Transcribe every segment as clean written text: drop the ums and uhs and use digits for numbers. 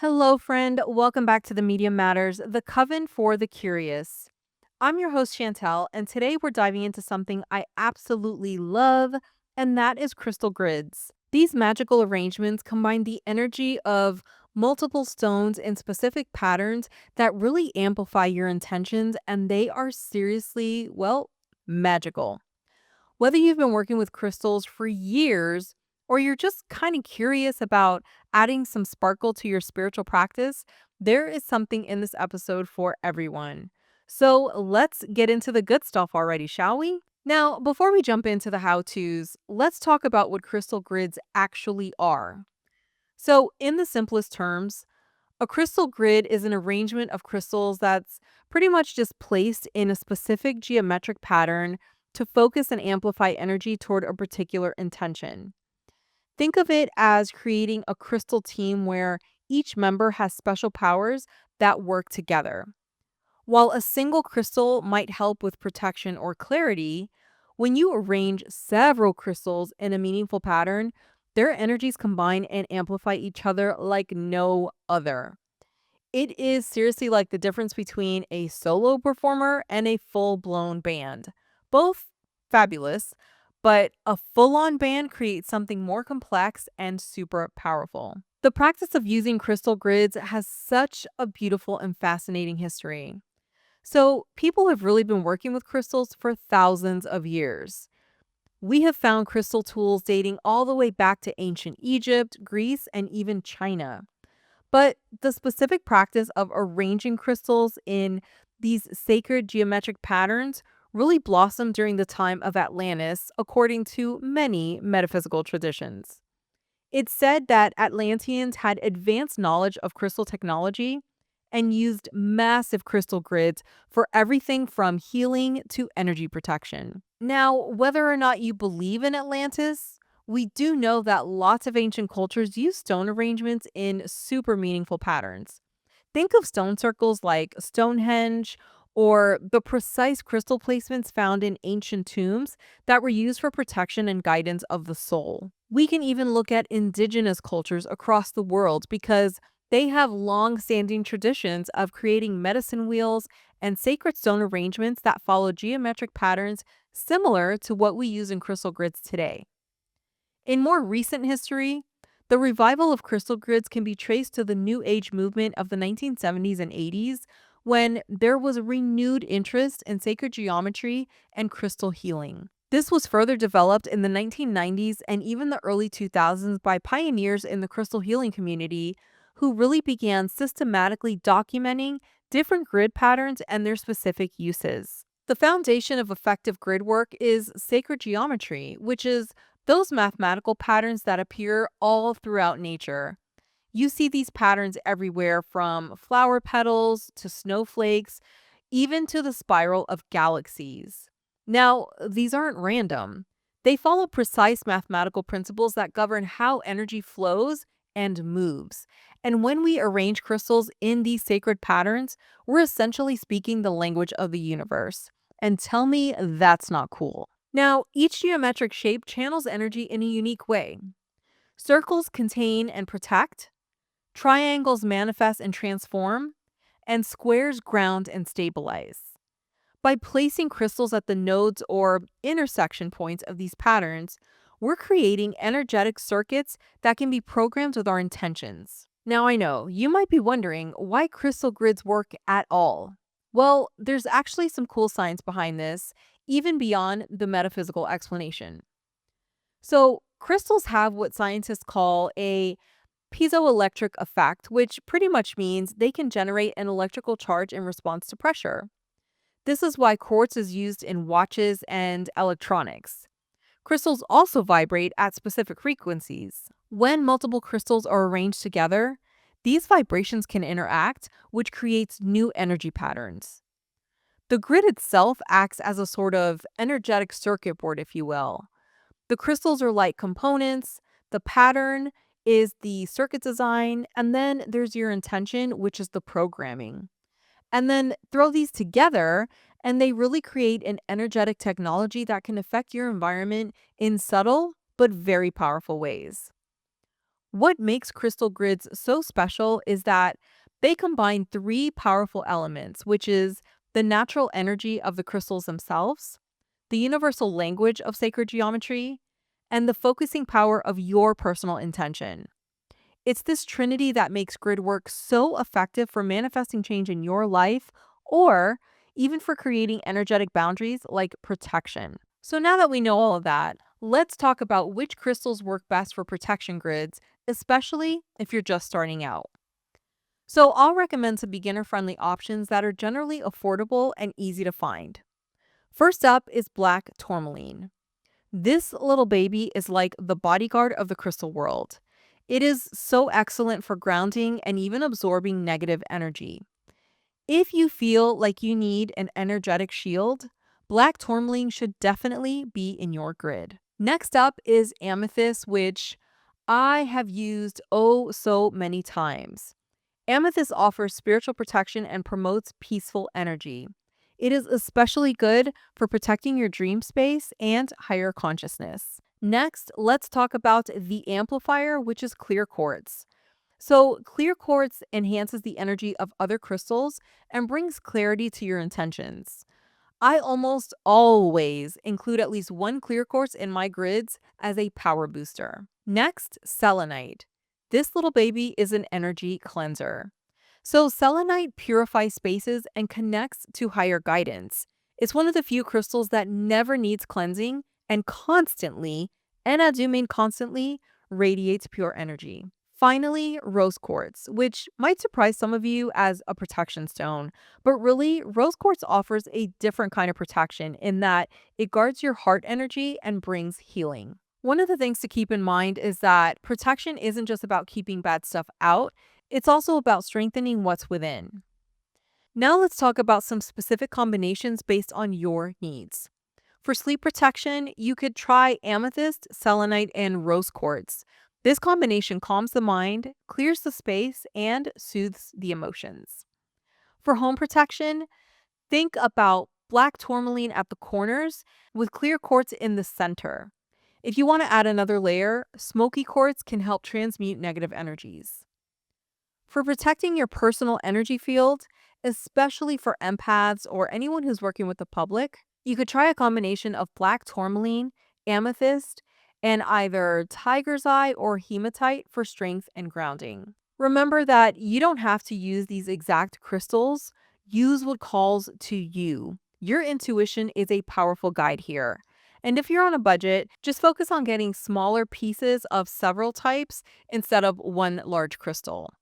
Hello, friend. Welcome back to the Medium Matters, the coven for the curious. I'm your host, Chantel, and today we're diving into something I absolutely love, and that is crystal grids. These magical arrangements combine the energy of multiple stones in specific patterns that really amplify your intentions, and they are seriously, well, magical. Whether you've been working with crystals for years or you're just kind of curious about adding some sparkle to your spiritual practice, there is something in this episode for everyone. So let's get into the good stuff already, shall we? Now, before we jump into the how to's, let's talk about what crystal grids actually are. So, in the simplest terms, a crystal grid is an arrangement of crystals that's pretty much just placed in a specific geometric pattern to focus and amplify energy toward a particular intention. Think of it as creating a crystal team where each member has special powers that work together. While a single crystal might help with protection or clarity, when you arrange several crystals in a meaningful pattern, their energies combine and amplify each other like no other. It is seriously like the difference between a solo performer and a full-blown band. Both fabulous, but a full-on band creates something more complex and super powerful. The practice of using crystal grids has such a beautiful and fascinating history. So, people have really been working with crystals for thousands of years. We have found crystal tools dating all the way back to ancient Egypt, Greece, and even China. But the specific practice of arranging crystals in these sacred geometric patterns really blossomed during the time of Atlantis, according to many metaphysical traditions. It's said that Atlanteans had advanced knowledge of crystal technology and used massive crystal grids for everything from healing to energy protection. Now, whether or not you believe in Atlantis, we do know that lots of ancient cultures use stone arrangements in super meaningful patterns. Think of stone circles like Stonehenge or the precise crystal placements found in ancient tombs that were used for protection and guidance of the soul. We can even look at indigenous cultures across the world because they have long standing traditions of creating medicine wheels and sacred stone arrangements that follow geometric patterns similar to what we use in crystal grids today. In more recent history, the revival of crystal grids can be traced to the New Age movement of the 1970s and 80s when there was a renewed interest in sacred geometry and crystal healing. This was further developed in the 1990s and even the early 2000s by pioneers in the crystal healing community who really began systematically documenting different grid patterns and their specific uses. The foundation of effective grid work is sacred geometry, which is those mathematical patterns that appear all throughout nature. You see these patterns everywhere from flower petals to snowflakes, even to the spiral of galaxies. Now, these aren't random. They follow precise mathematical principles that govern how energy flows and moves. And when we arrange crystals in these sacred patterns, we're essentially speaking the language of the universe. And tell me that's not cool. Now, each geometric shape channels energy in a unique way. Circles contain and protect, triangles manifest and transform, and squares ground and stabilize. By placing crystals at the nodes or intersection points of these patterns, we're creating energetic circuits that can be programmed with our intentions. Now, I know you might be wondering why crystal grids work at all. Well, there's actually some cool science behind this, even beyond the metaphysical explanation. So, crystals have what scientists call a piezoelectric effect, which pretty much means they can generate an electrical charge in response to pressure. This is why quartz is used in watches and electronics. Crystals also vibrate at specific frequencies. When multiple crystals are arranged together, these vibrations can interact, which creates new energy patterns. The grid itself acts as a sort of energetic circuit board, if you will. The crystals are like components, the pattern is the circuit design, and then there's your intention, which is the programming. And then throw these together, and they really create an energetic technology that can affect your environment in subtle but very powerful ways. What makes crystal grids so special is that they combine three powerful elements, which is the natural energy of the crystals themselves, the universal language of sacred geometry, and the focusing power of your personal intention. It's this trinity that makes grid work so effective for manifesting change in your life or even for creating energetic boundaries like protection. So now that we know all of that, let's talk about which crystals work best for protection grids, especially if you're just starting out. So I'll recommend some beginner-friendly options that are generally affordable and easy to find. First up is black tourmaline. This little baby is like the bodyguard of the crystal world. It is so excellent for grounding and even absorbing negative energy. If you feel like you need an energetic shield, black tourmaline should definitely be in your grid. Next up is amethyst, which I have used oh so many times. Amethyst offers spiritual protection and promotes peaceful energy. It is especially good for protecting your dream space and higher consciousness. Next, let's talk about the amplifier, which is clear quartz. So, clear quartz enhances the energy of other crystals and brings clarity to your intentions. I almost always include at least one clear quartz in my grids as a power booster. Next, selenite. This little baby is an energy cleanser. So, selenite purifies spaces and connects to higher guidance. It's one of the few crystals that never needs cleansing and constantly, and I do mean constantly, radiates pure energy. Finally, rose quartz, which might surprise some of you as a protection stone, but really, rose quartz offers a different kind of protection in that it guards your heart energy and brings healing. One of the things to keep in mind is that protection isn't just about keeping bad stuff out, it's also about strengthening what's within. Now let's talk about some specific combinations based on your needs. For sleep protection, you could try amethyst, selenite, and rose quartz. This combination calms the mind, clears the space, and soothes the emotions. For home protection, think about black tourmaline at the corners with clear quartz in the center. If you want to add another layer, smoky quartz can help transmute negative energies. For protecting your personal energy field, especially for empaths or anyone who's working with the public, you could try a combination of black tourmaline, amethyst, and either tiger's eye or hematite for strength and grounding. Remember that you don't have to use these exact crystals. Use what calls to you. Your intuition is a powerful guide here. And if you're on a budget, just focus on getting smaller pieces of several types instead of one large crystal.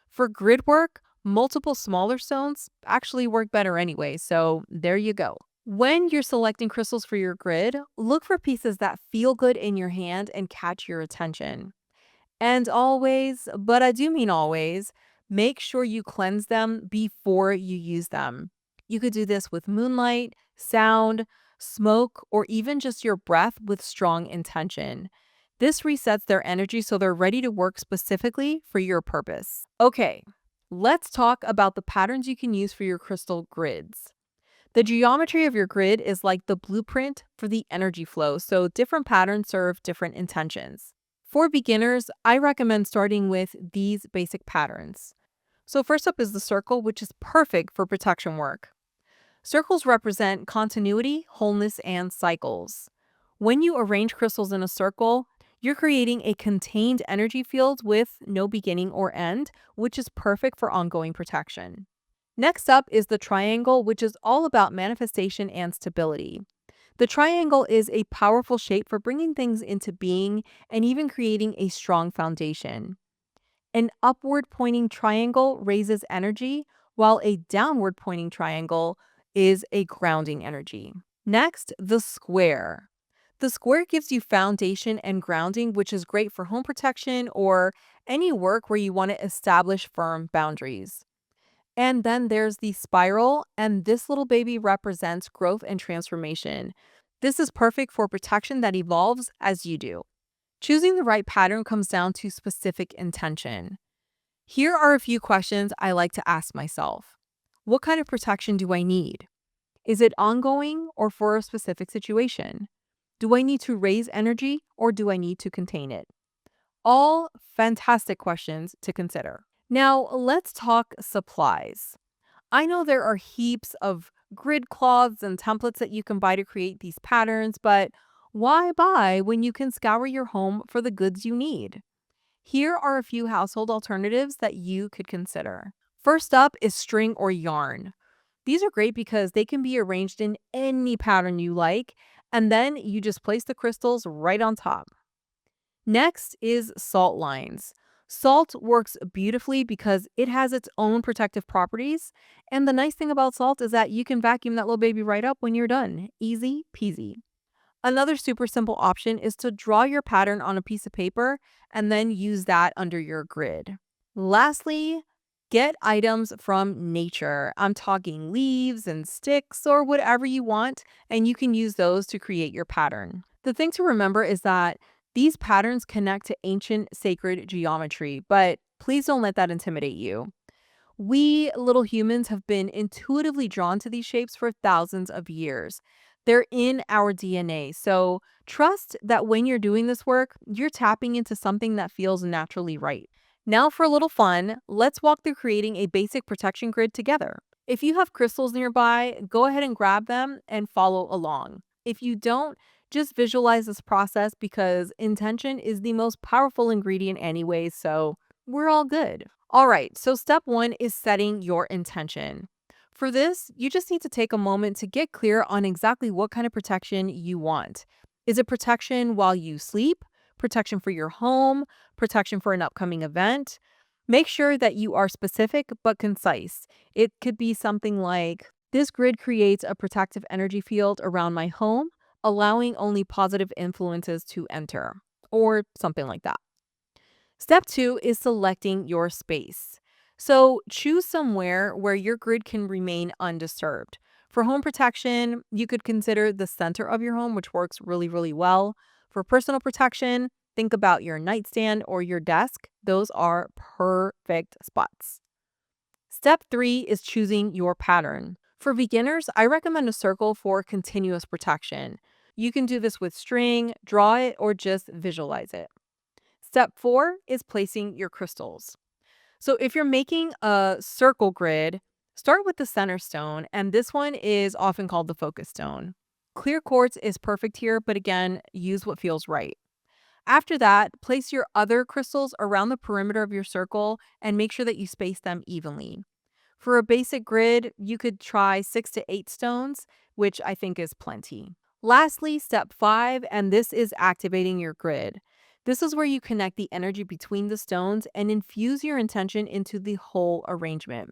For grid work, multiple smaller stones actually work better anyway, so there you go. When you're selecting crystals for your grid, look for pieces that feel good in your hand and catch your attention. And always, but I do mean always, make sure you cleanse them before you use them. You could do this with moonlight, sound, smoke, or even just your breath with strong intention. This resets their energy so they're ready to work specifically for your purpose. Okay, let's talk about the patterns you can use for your crystal grids. The geometry of your grid is like the blueprint for the energy flow, so different patterns serve different intentions. For beginners, I recommend starting with these basic patterns. So first up is the circle, which is perfect for protection work. Circles represent continuity, wholeness, and cycles. When you arrange crystals in a circle, you're creating a contained energy field with no beginning or end, which is perfect for ongoing protection. Next up is the triangle, which is all about manifestation and stability. The triangle is a powerful shape for bringing things into being and even creating a strong foundation. An upward pointing triangle raises energy, while a downward pointing triangle is a grounding energy. Next, the square. The square gives you foundation and grounding, which is great for home protection or any work where you want to establish firm boundaries. And then there's the spiral, and this little baby represents growth and transformation. This is perfect for protection that evolves as you do. Choosing the right pattern comes down to specific intention. Here are a few questions I like to ask myself. What kind of protection do I need? Is it ongoing or for a specific situation? Do I need to raise energy or do I need to contain it? All fantastic questions to consider. Now, let's talk supplies. I know there are heaps of grid cloths and templates that you can buy to create these patterns, but why buy when you can scour your home for the goods you need? Here are a few household alternatives that you could consider. First up is string or yarn. These are great because they can be arranged in any pattern you like, and then you just place the crystals right on top. Next is salt lines. Salt works beautifully because it has its own protective properties. And the nice thing about salt is that you can vacuum that little baby right up when you're done. Easy peasy. Another super simple option is to draw your pattern on a piece of paper and then use that under your grid. Lastly, get items from nature. I'm talking leaves and sticks or whatever you want, and you can use those to create your pattern. The thing to remember is that these patterns connect to ancient sacred geometry, but please don't let that intimidate you. We little humans have been intuitively drawn to these shapes for thousands of years. They're in our DNA. So trust that when you're doing this work, you're tapping into something that feels naturally right. Now, for a little fun, let's walk through creating a basic protection grid together. If you have crystals nearby, go ahead and grab them and follow along. If you don't, just visualize this process because intention is the most powerful ingredient, anyway, so we're all good. All right, so step one is setting your intention. For this, you just need to take a moment to get clear on exactly what kind of protection you want. Is it protection while you sleep? Protection for your home? Protection for an upcoming event? Make sure that you are specific but concise. It could be something like this grid creates a protective energy field around my home, allowing only positive influences to enter, or something like that. Step two is selecting your space. So choose somewhere where your grid can remain undisturbed. For home protection, you could consider the center of your home, which works really, really well. For personal protection, think about your nightstand or your desk. Those are perfect spots. Step three is choosing your pattern. For beginners, I recommend a circle for continuous protection. You can do this with string, draw it, or just visualize it. Step four is placing your crystals. So if you're making a circle grid, start with the center stone, and this one is often called the focus stone. Clear quartz is perfect here, but again, use what feels right. After that, place your other crystals around the perimeter of your circle and make sure that you space them evenly. For a basic grid, you could try 6 to 8 stones, which I think is plenty. Lastly, step five, and this is activating your grid. This is where you connect the energy between the stones and infuse your intention into the whole arrangement.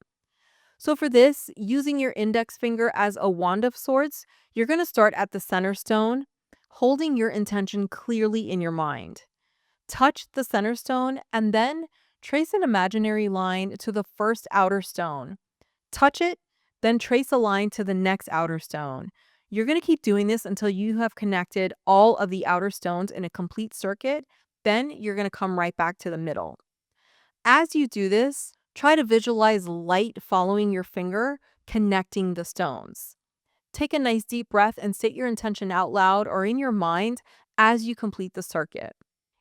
So, for this, using your index finger as a wand of sorts, you're going to start at the center stone, holding your intention clearly in your mind. Touch the center stone and then trace an imaginary line to the first outer stone. Touch it, then trace a line to the next outer stone. You're going to keep doing this until you have connected all of the outer stones in a complete circuit. Then you're going to come right back to the middle. As you do this, try to visualize light following your finger, connecting the stones. Take a nice deep breath and state your intention out loud or in your mind as you complete the circuit.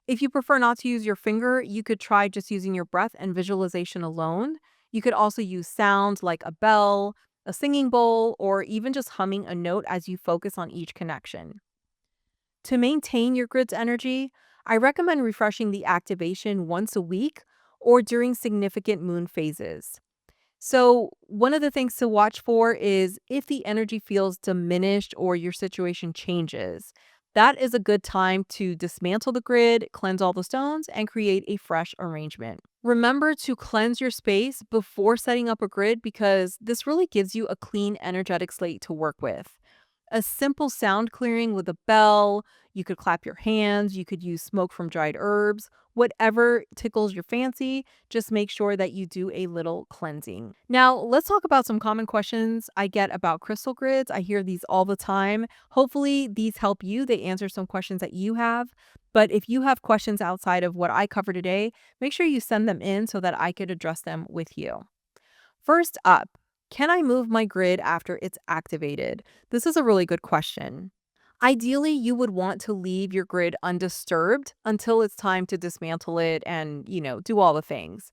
If you prefer not to use your finger, you could try just using your breath and visualization alone. You could also use sounds like a bell, a singing bowl, or even just humming a note as you focus on each connection. To maintain your grid's energy, I recommend refreshing the activation once a week or during significant moon phases. So, one of the things to watch for is if the energy feels diminished or your situation changes. That is a good time to dismantle the grid, cleanse all the stones, and create a fresh arrangement. Remember to cleanse your space before setting up a grid because this really gives you a clean, energetic slate to work with. A simple sound clearing with a bell, you could clap your hands, you could use smoke from dried herbs, whatever tickles your fancy, just make sure that you do a little cleansing. Now, let's talk about some common questions I get about crystal grids. I hear these all the time. Hopefully, these help you. They answer some questions that you have. But if you have questions outside of what I cover today, make sure you send them in so that I could address them with you. First up, can I move my grid after it's activated? This is a really good question. Ideally, you would want to leave your grid undisturbed until it's time to dismantle it and, do all the things.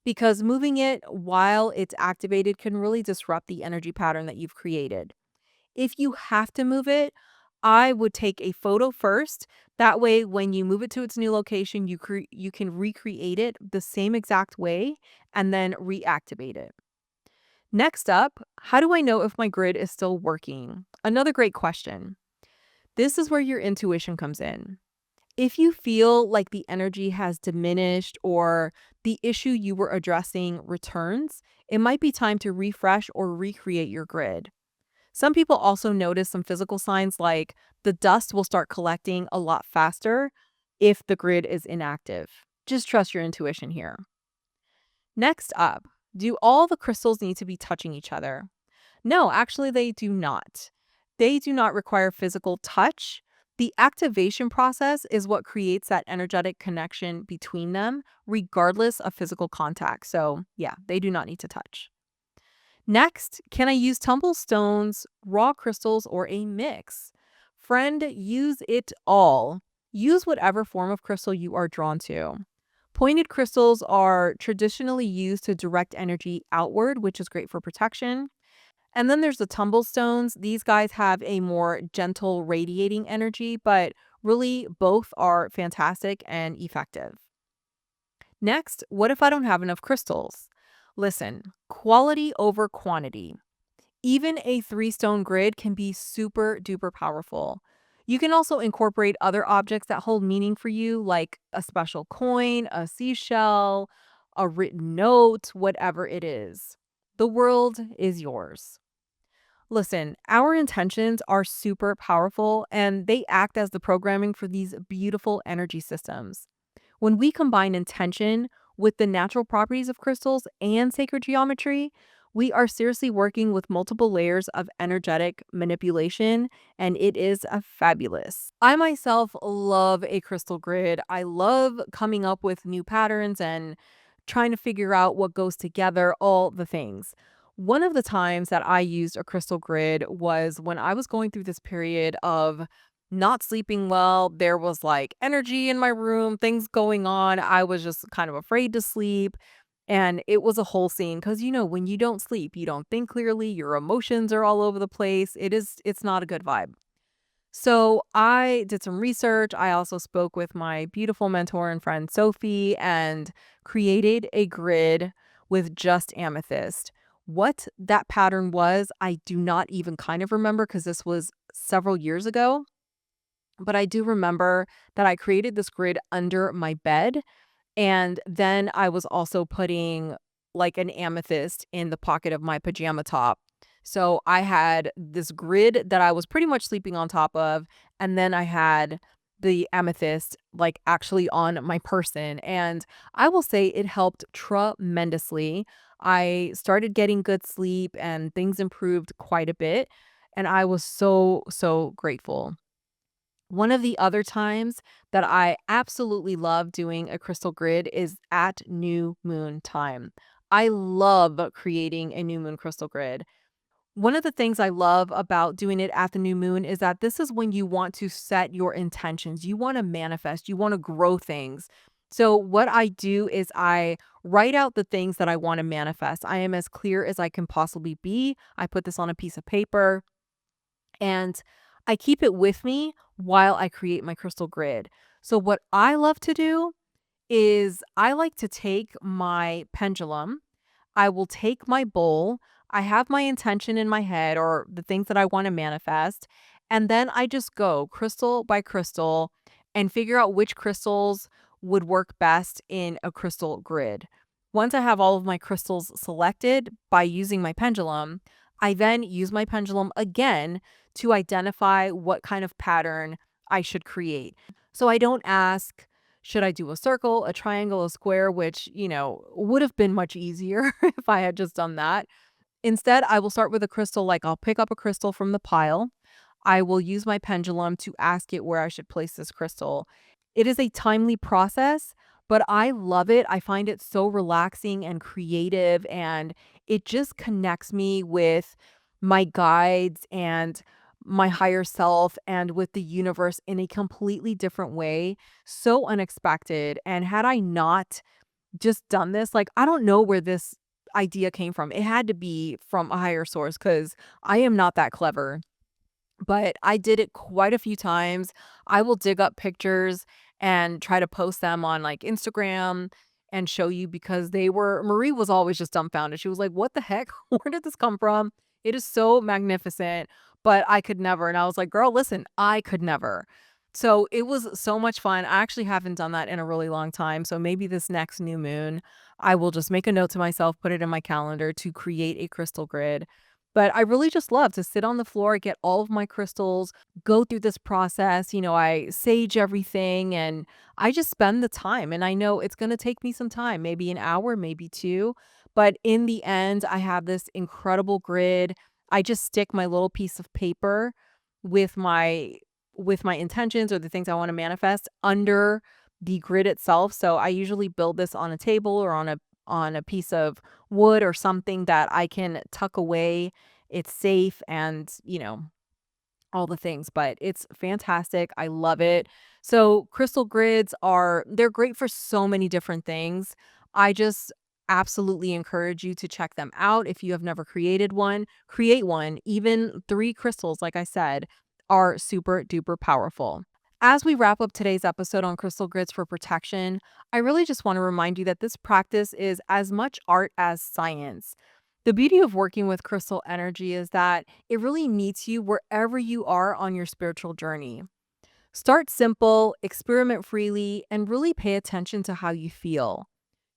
Because moving it while it's activated can really disrupt the energy pattern that you've created. If you have to move it, I would take a photo first. That way, when you move it to its new location, you can recreate it the same exact way and then reactivate it. Next up, how do I know if my grid is still working? Another great question. This is where your intuition comes in. If you feel like the energy has diminished or the issue you were addressing returns, it might be time to refresh or recreate your grid. Some people also notice some physical signs like the dust will start collecting a lot faster if the grid is inactive. Just trust your intuition here. Next up, do all the crystals need to be touching each other? No, actually, they do not. They do not require physical touch. The activation process is what creates that energetic connection between them, regardless of physical contact. So, yeah, they do not need to touch. Next, can I use tumble stones, raw crystals, or a mix? Friend, use it all. Use whatever form of crystal you are drawn to. Pointed crystals are traditionally used to direct energy outward, which is great for protection. And then there's the tumble stones. These guys have a more gentle radiating energy, but really both are fantastic and effective. Next, what if I don't have enough crystals? Listen, quality over quantity. Even a three-stone grid can be super duper powerful. You can also incorporate other objects that hold meaning for you, like a special coin, a seashell, a written note, whatever it is. The world is yours. Listen, our intentions are super powerful and they act as the programming for these beautiful energy systems. When we combine intention with the natural properties of crystals and sacred geometry, we are seriously working with multiple layers of energetic manipulation, and it is a fabulous. I myself love a crystal grid. I love coming up with new patterns and trying to figure out what goes together, all the things. One of the times that I used a crystal grid was when I was going through this period of not sleeping well. There was like energy in my room, things going on. I was just kind of afraid to sleep. And it was a whole scene because, when you don't sleep, you don't think clearly, your emotions are all over the place. It's not a good vibe. So I did some research. I also spoke with my beautiful mentor and friend Sophie and created a grid with just amethyst. What that pattern was, I do not even kind of remember because this was several years ago. But I do remember that I created this grid under my bed, and then I was also putting, like, an amethyst in the pocket of my pajama top. So I had this grid that I was pretty much sleeping on top of, and then I had the amethyst, like, actually on my person, and I will say it helped tremendously. I started getting good sleep, and things improved quite a bit, and I was so, so grateful. One of the other times that I absolutely love doing a crystal grid is at new moon time. I love creating a new moon crystal grid. One of the things I love about doing it at the new moon is that this is when you want to set your intentions. You want to manifest, you want to grow things. So, what I do is I write out the things that I want to manifest. I am as clear as I can possibly be. I put this on a piece of paper and I keep it with me while I create my crystal grid. So what I love to do is I like to take my pendulum, I will take my bowl, I have my intention in my head or the things that I want to manifest, and then I just go crystal by crystal and figure out which crystals would work best in a crystal grid. Once I have all of my crystals selected by using my pendulum, I then use my pendulum again to identify what kind of pattern I should create. So I don't ask, should I do a circle, a triangle, a square, which, would have been much easier if I had just done that. Instead, I will start with a crystal, like I'll pick up a crystal from the pile. I will use my pendulum to ask it where I should place this crystal. It is a timely process, but I love it. I find it so relaxing and creative, and it just connects me with my guides and my higher self and with the universe in a completely different way, so unexpected. And had I not just done this, like, I don't know where this idea came from. It had to be from a higher source because I am not that clever, but I did it quite a few times. I will dig up pictures and try to post them on, like, Instagram and show you because Marie was always just dumbfounded. She was like, "What the heck? Where did this come from? It is so magnificent," but I could never, and I was like, "Girl, listen, I could never." So, it was so much fun. I actually haven't done that in a really long time, so maybe this next new moon, I will just make a note to myself, put it in my calendar to create a crystal grid. But I really just love to sit on the floor, get all of my crystals, go through this process. I sage everything and I just spend the time. And I know it's going to take me some time, maybe an hour, maybe two. But in the end, I have this incredible grid. I just stick my little piece of paper with my intentions or the things I want to manifest under the grid itself. So I usually build this on a table or on a piece of wood or something that I can tuck away. It's safe and, all the things, but it's fantastic. I love it. So crystal grids they're great for so many different things. I just absolutely encourage you to check them out. If you have never created one, create one. Even 3 crystals, like I said, are super duper powerful. As we wrap up today's episode on crystal grids for protection, I really just want to remind you that this practice is as much art as science. The beauty of working with crystal energy is that it really meets you wherever you are on your spiritual journey. Start simple, experiment freely, and really pay attention to how you feel.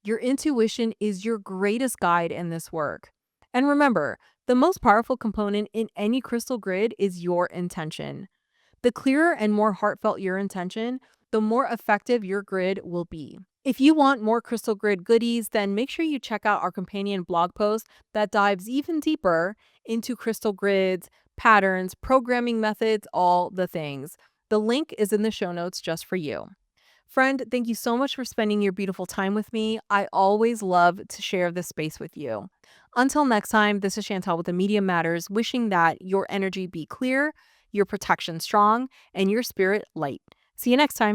Your intuition is your greatest guide in this work. And remember, the most powerful component in any crystal grid is your intention. The clearer and more heartfelt your intention, the more effective your grid will be. If you want more crystal grid goodies, then make sure you check out our companion blog post that dives even deeper into crystal grids, patterns, programming methods, all the things. The link is in the show notes just for you. Friend, thank you so much for spending your beautiful time with me. I always love to share this space with you. Until next time, this is Chantel with the Media Matters, wishing that your energy be clear, your protection strong, and your spirit light. See you next time.